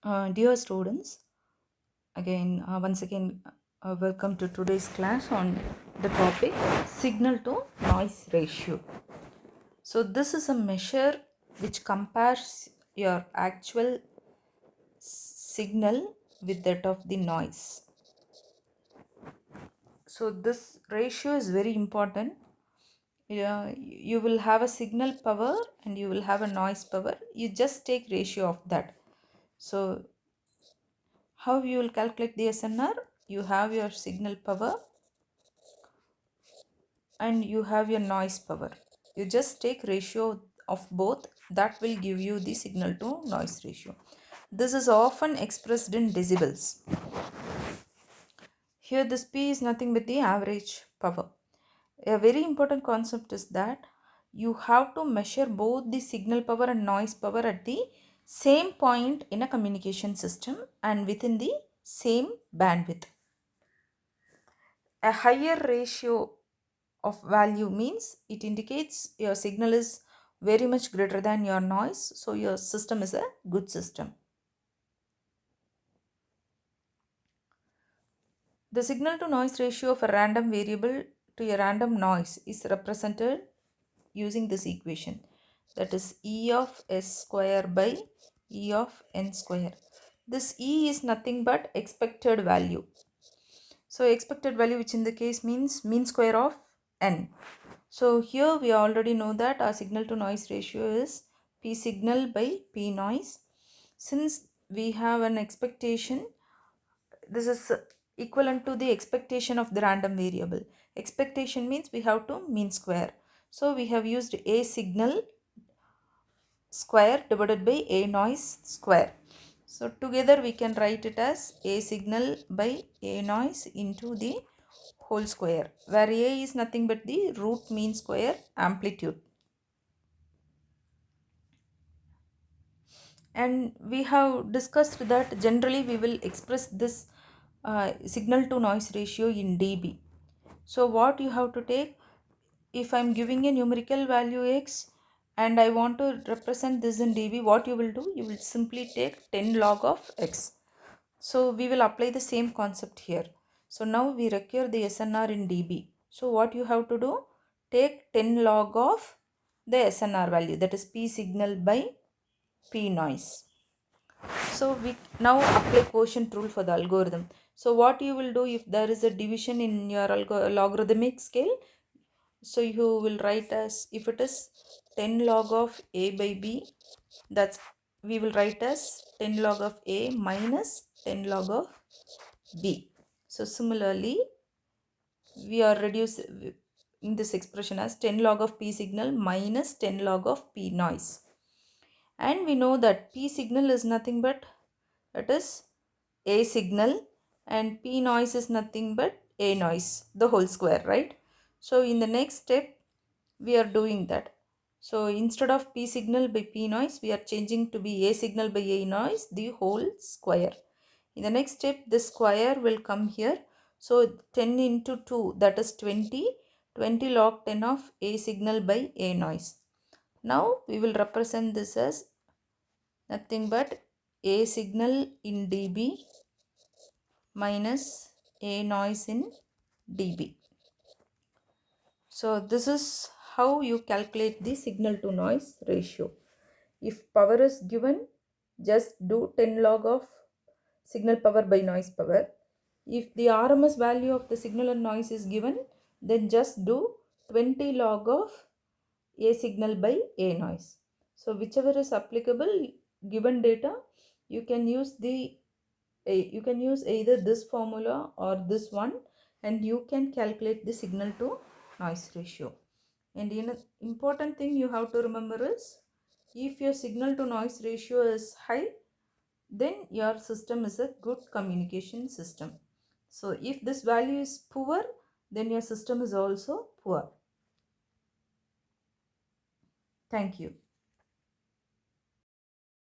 Dear students, once again, welcome to today's class on the topic signal to noise ratio. So, this is a measure which compares your actual signal with that of the noise. So, this ratio is very important. You will have a signal power and you will have a noise power. You just take ratio of that. So, how you will calculate the SNR? You have your signal power and you have your noise power. You just take ratio of both, that will give you the signal to noise ratio. This is often expressed in decibels. Here this P is nothing but the average power. A very important concept is that you have to measure both the signal power and noise power at the same point in a communication system and within the same bandwidth. A higher ratio of value means it indicates your signal is very much greater than your noise, so your system is a good system. The signal to noise ratio of a random variable to a random noise is represented using this equation, that is E of S square by E of N square. This E is nothing but expected value. So expected value, which in the case means mean square of N. So here we already know that our signal to noise ratio is P signal by P noise. Since we have an expectation, this is equivalent to the expectation of the random variable. Expectation means we have to mean square. So we have used A signal square divided by A noise square. So together we can write it as A signal by A noise into the whole square, where A is nothing but the root mean square amplitude. And we have discussed that generally we will express this signal to noise ratio in dB. So what you have to take, if I am giving a numerical value x and I want to represent this in dB, what you will do, you will simply take 10 log of x. So we will apply the same concept here. So now we require the SNR in dB. So what you have to do, take 10 log of the SNR value, that is P signal by P noise. So we now apply quotient rule for the algorithm. So what you will do, if there is a division in your logarithmic scale, so you will write as, if it is 10 log of A by B, that's we will write as 10 log of A minus 10 log of B. So similarly, we are reducing in this expression as 10 log of P signal minus 10 log of P noise. And we know that P signal is nothing but, it is A signal, and P noise is nothing but A noise, the whole square, right? So in the next step, we are doing that. So instead of P signal by P noise, we are changing to be A signal by A noise, the whole square. In the next step, the square will come here. So 10 into 2, that is 20. 20 log 10 of A signal by A noise. Now we will represent this as nothing but A signal in dB minus A noise in dB. So this is how you calculate the signal to noise ratio. If power is given, just do 10 log of signal power by noise power. If the RMS value of the signal and noise is given, then just do 20 log of A signal by A noise. So whichever is applicable, given data, you can use either this formula or this one, and you can calculate the signal to noise ratio. And important thing you have to remember is, if your signal to noise ratio is high, then your system is a good communication system. So if this value is poor, then your system is also poor. Thank you.